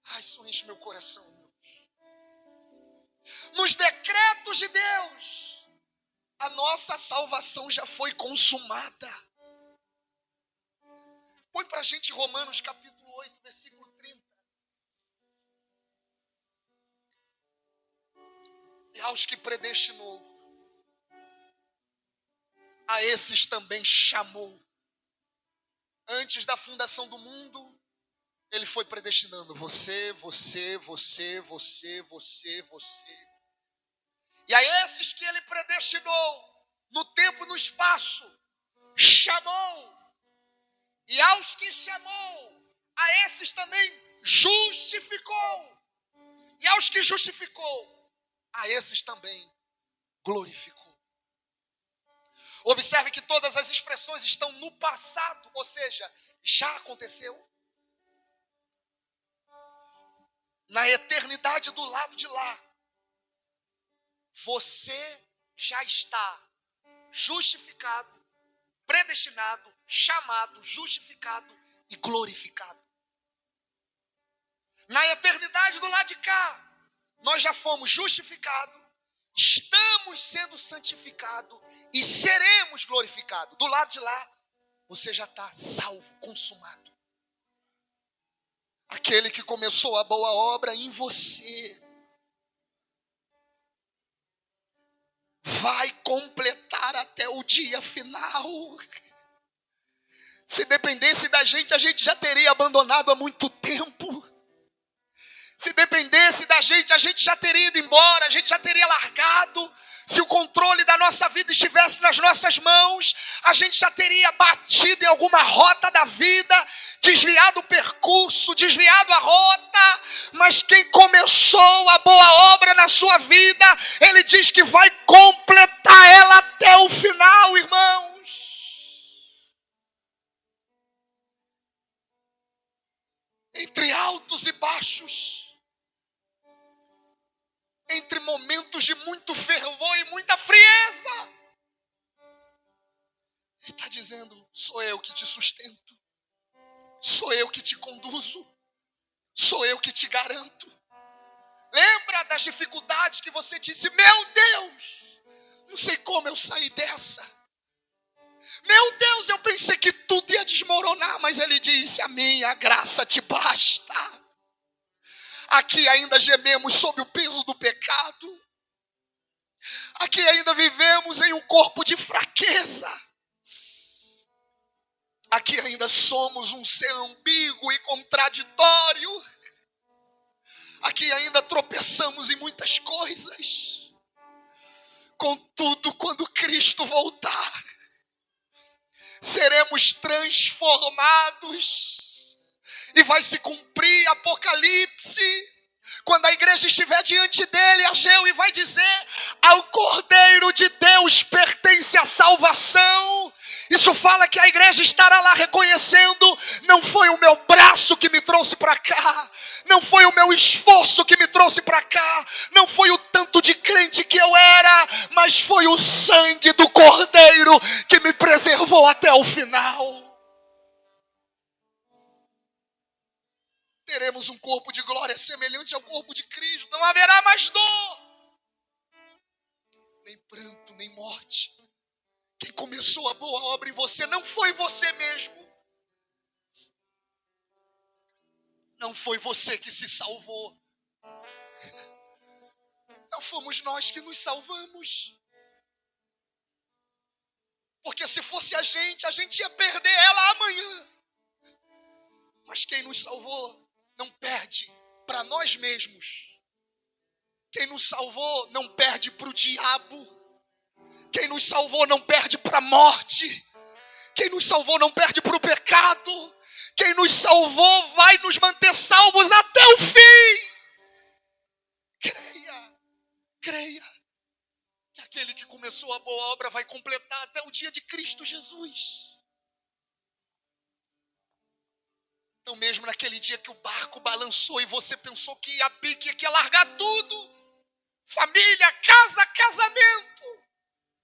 Ai, isso enche meu coração. Nos decretos de Deus, a nossa salvação já foi consumada. Põe pra gente Romanos capítulo 8, versículo 30. E aos que predestinou, a esses também chamou. Antes da fundação do mundo, ele foi predestinando você. E a esses que ele predestinou, no tempo e no espaço, chamou. E aos que chamou, a esses também justificou. E aos que justificou, a esses também glorificou. Observe que todas as expressões estão no passado, ou seja, já aconteceu. Na eternidade do lado de lá, você já está justificado, predestinado, chamado, justificado e glorificado. Na eternidade do lado de cá, nós já fomos justificados, estamos sendo santificados e seremos glorificados. Do lado de lá, você já está salvo, consumado. Aquele que começou a boa obra em você vai completar até o dia final. Se dependesse da gente, a gente já teria abandonado há muito tempo. Se dependesse da gente, a gente já teria ido embora, a gente já teria largado. Se o controle da nossa vida estivesse nas nossas mãos, a gente já teria batido em alguma rota da vida, desviado o percurso, desviado a rota. Mas quem começou a boa obra na sua vida, ele diz que vai completar ela até o final, irmãos. Entre altos e baixos, entre momentos de muito fervor e muita frieza, ele está dizendo, sou eu que te sustento, sou eu que te conduzo, sou eu que te garanto. Lembra das dificuldades que você disse, meu Deus, não sei como eu saí dessa. Meu Deus, eu pensei que tudo ia desmoronar, mas ele disse, a minha graça te basta. Aqui ainda gememos sob o peso do pecado. Aqui ainda vivemos em um corpo de fraqueza. Aqui ainda somos um ser ambíguo e contraditório. Aqui ainda tropeçamos em muitas coisas. Contudo, quando Cristo voltar, seremos transformados. E vai se cumprir Apocalipse, quando a igreja estiver diante dele, Ageu, e vai dizer, ao Cordeiro de Deus pertence a salvação. Isso fala que a igreja estará lá reconhecendo, não foi o meu braço que me trouxe para cá, não foi o meu esforço que me trouxe para cá, não foi o tanto de crente que eu era, mas foi o sangue do Cordeiro que me preservou até o final. Teremos um corpo de glória semelhante ao corpo de Cristo. Não haverá mais dor, nem pranto, nem morte. Quem começou a boa obra em você não foi você mesmo. Não foi você que se salvou. Não fomos nós que nos salvamos. Porque se fosse a gente ia perder ela amanhã. Mas quem nos salvou não perde para nós mesmos. Quem nos salvou não perde para o diabo. Quem nos salvou não perde para a morte. Quem nos salvou não perde para o pecado. Quem nos salvou vai nos manter salvos até o fim. Creia que aquele que começou a boa obra vai completar até o dia de Cristo Jesus. Então mesmo naquele dia que o barco balançou e você pensou que ia pique, que ia largar tudo, família, casa, casamento,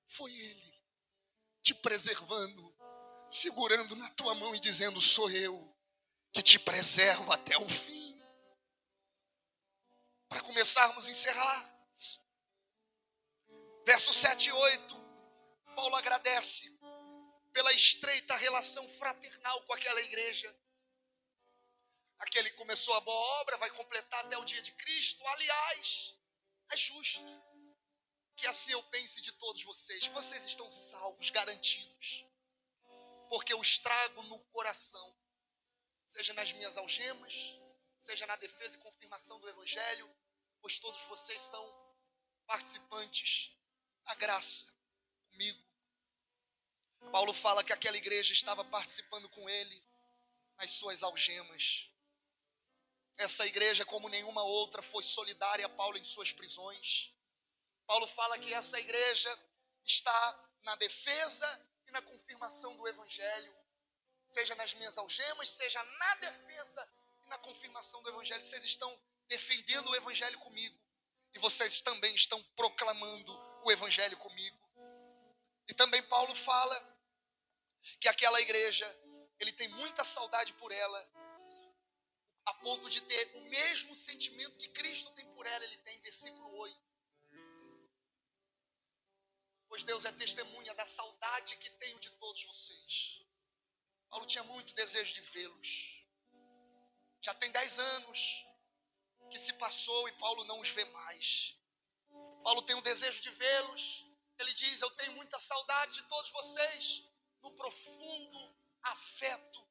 foi Ele te preservando, segurando na tua mão e dizendo: sou eu que te preservo até o fim. Para começarmos a encerrar, versos 7 e 8, Paulo agradece pela estreita relação fraternal com aquela igreja. Aquele que começou a boa obra vai completar até o dia de Cristo. Aliás, é justo que assim eu pense de todos vocês. Vocês estão salvos, garantidos. Porque eu os trago no coração. Seja nas minhas algemas, seja na defesa e confirmação do Evangelho. Pois todos vocês são participantes da graça comigo. Paulo fala que aquela igreja estava participando com ele nas suas algemas. Essa igreja, como nenhuma outra, foi solidária a Paulo em suas prisões. Paulo fala que essa igreja está na defesa e na confirmação do Evangelho. Seja nas minhas algemas, seja na defesa e na confirmação do Evangelho. Vocês estão defendendo o Evangelho comigo. E vocês também estão proclamando o Evangelho comigo. E também Paulo fala que aquela igreja, ele tem muita saudade por ela, a ponto de ter o mesmo sentimento que Cristo tem por ela, ele tem, versículo 8. Pois Deus é testemunha da saudade que tenho de todos vocês. Paulo tinha muito desejo de vê-los. Já tem 10 anos que se passou e Paulo não os vê mais. Paulo tem um desejo de vê-los. Ele diz: eu tenho muita saudade de todos vocês, no profundo afeto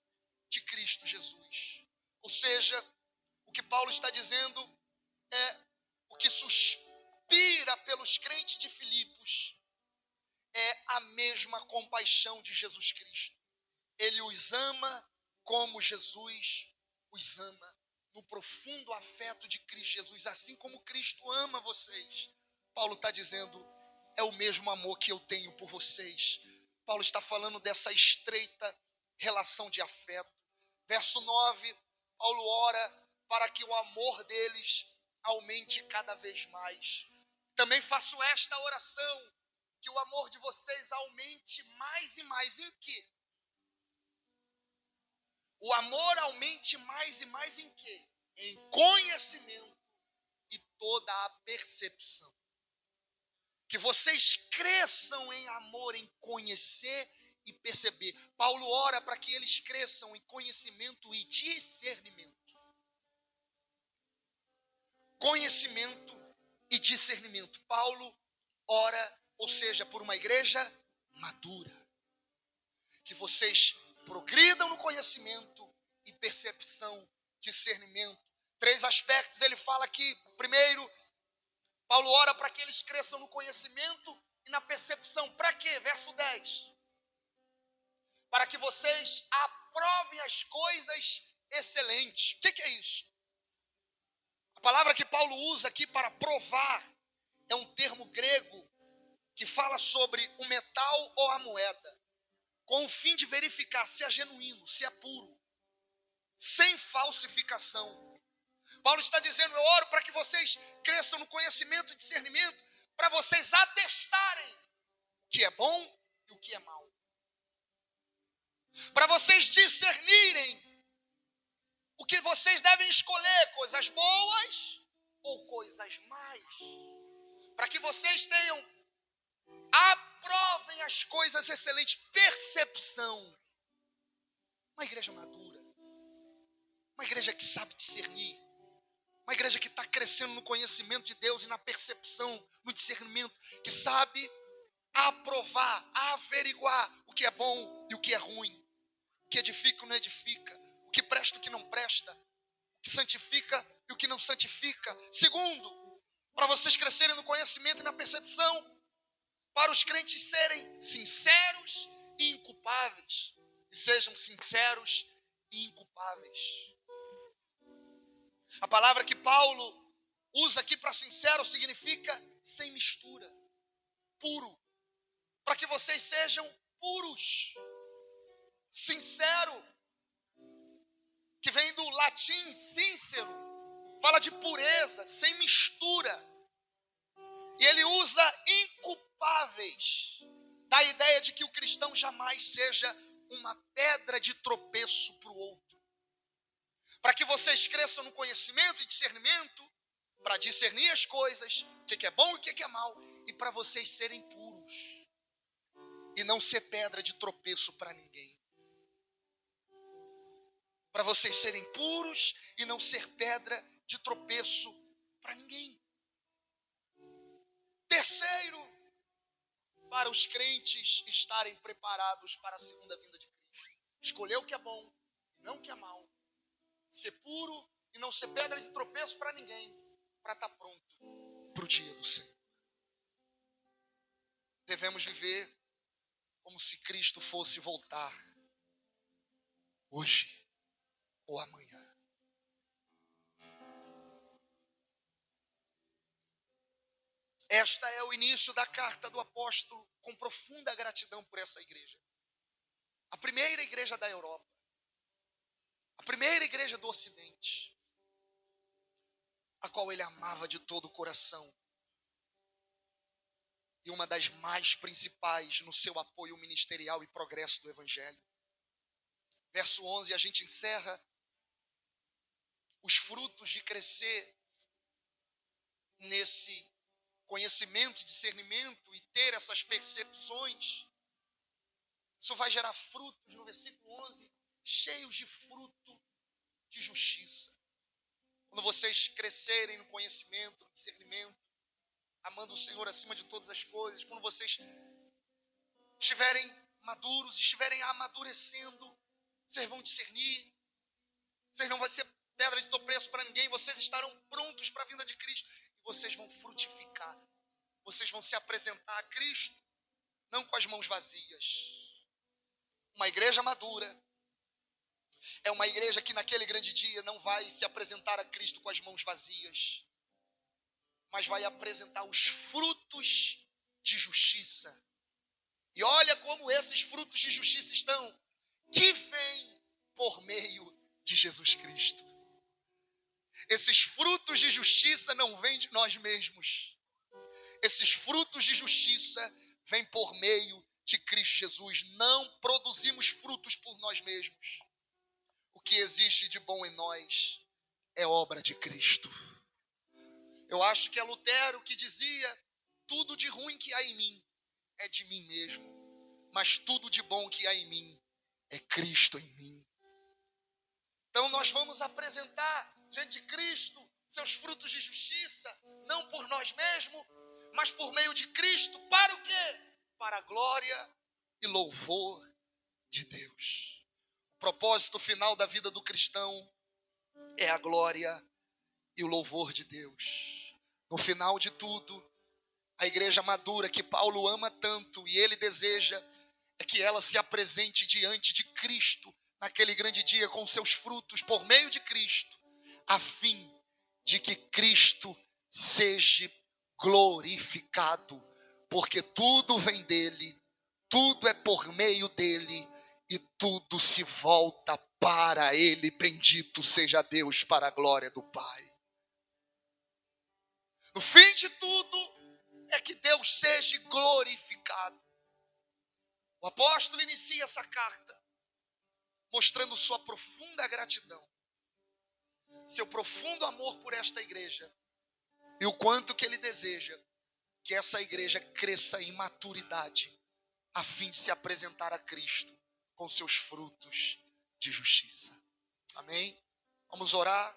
de Cristo Jesus. Ou seja, o que Paulo está dizendo é o que suspira pelos crentes de Filipos é a mesma compaixão de Jesus Cristo. Ele os ama como Jesus os ama, no profundo afeto de Cristo Jesus, assim como Cristo ama vocês. Paulo está dizendo, é o mesmo amor que eu tenho por vocês. Paulo está falando dessa estreita relação de afeto. Verso 9, Paulo ora para que o amor deles aumente cada vez mais. Também faço esta oração, que o amor de vocês aumente mais e mais. Em quê? O amor aumente mais e mais em quê? Em conhecimento e toda a percepção. Que vocês cresçam em amor, em conhecer e perceber. Paulo ora para que eles cresçam em conhecimento e discernimento. Conhecimento e discernimento. Paulo ora, ou seja, por uma igreja madura. Que vocês progridam no conhecimento e percepção, discernimento. 3 aspectos ele fala aqui. Primeiro, Paulo ora para que eles cresçam no conhecimento e na percepção. Para quê? Verso 10. Para que vocês aprovem as coisas excelentes. O que é isso? A palavra que Paulo usa aqui para provar é um termo grego que fala sobre o metal ou a moeda, com o fim de verificar se é genuíno, se é puro, sem falsificação. Paulo está dizendo, eu oro para que vocês cresçam no conhecimento e discernimento, para vocês atestarem o que é bom e o que é mal. Para vocês discernirem o que vocês devem escolher, coisas boas ou coisas más. Para que vocês aprovem as coisas excelentes, percepção. Uma igreja madura, uma igreja que sabe discernir, uma igreja que está crescendo no conhecimento de Deus e na percepção, no discernimento, que sabe aprovar, averiguar o que é bom e o que é ruim, o que edifica e o que não edifica, o que presta e o que não presta, o que santifica e o que não santifica. Segundo, para vocês crescerem no conhecimento e na percepção, para os crentes serem sinceros e inculpáveis. E sejam sinceros e inculpáveis. A palavra que Paulo usa aqui para sincero significa sem mistura, puro. Para que vocês sejam puros. Sincero, que vem do latim sincero, fala de pureza, sem mistura. E ele usa inculpáveis, dá a ideia de que o cristão jamais seja uma pedra de tropeço para o outro. Para que vocês cresçam no conhecimento e discernimento, para discernir as coisas, o que é bom e o que é mal, e para vocês serem puros, e não ser pedra de tropeço para ninguém. Para vocês serem puros e não ser pedra de tropeço para ninguém. Terceiro, para os crentes estarem preparados para a segunda vinda de Cristo. Escolher o que é bom e não o que é mal. Ser puro e não ser pedra de tropeço para ninguém, para estar pronto para o dia do Senhor. Devemos viver como se Cristo fosse voltar hoje ou amanhã. Esta é o início da carta do apóstolo, com profunda gratidão por essa igreja. A primeira igreja da Europa. A primeira igreja do Ocidente. A qual ele amava de todo o coração. E uma das mais principais no seu apoio ministerial e progresso do Evangelho. Verso 11, a gente encerra. Os frutos de crescer nesse conhecimento, discernimento e ter essas percepções. Isso vai gerar frutos, no versículo 11, cheios de fruto de justiça. Quando vocês crescerem no conhecimento, no discernimento, amando o Senhor acima de todas as coisas, quando vocês estiverem maduros, estiverem amadurecendo, vocês vão discernir, vocês não vão ser pedra de tropeço para ninguém, vocês estarão prontos para a vinda de Cristo e vocês vão frutificar. Vocês vão se apresentar a Cristo, não com as mãos vazias. Uma igreja madura é uma igreja que naquele grande dia não vai se apresentar a Cristo com as mãos vazias, mas vai apresentar os frutos de justiça. E olha como esses frutos de justiça estão, que vêm por meio de Jesus Cristo. Esses frutos de justiça não vêm de nós mesmos. Esses frutos de justiça vêm por meio de Cristo Jesus. Não produzimos frutos por nós mesmos. O que existe de bom em nós é obra de Cristo. Eu acho que é Lutero que dizia: tudo de ruim que há em mim é de mim mesmo, mas tudo de bom que há em mim é Cristo em mim. Então nós vamos apresentar diante de Cristo seus frutos de justiça, não por nós mesmos, mas por meio de Cristo. Para o quê? Para a glória e louvor de Deus. O propósito final da vida do cristão é a glória e o louvor de Deus. No final de tudo, a igreja madura que Paulo ama tanto e ele deseja é que ela se apresente diante de Cristo naquele grande dia com seus frutos por meio de Cristo, a fim de que Cristo seja glorificado, porque tudo vem dele, tudo é por meio dele e tudo se volta para ele. Bendito seja Deus para a glória do Pai. No fim de tudo é que Deus seja glorificado. O apóstolo inicia essa carta mostrando sua profunda gratidão, seu profundo amor por esta igreja e o quanto que ele deseja que essa igreja cresça em maturidade a fim de se apresentar a Cristo com seus frutos de justiça. Amém? Vamos orar.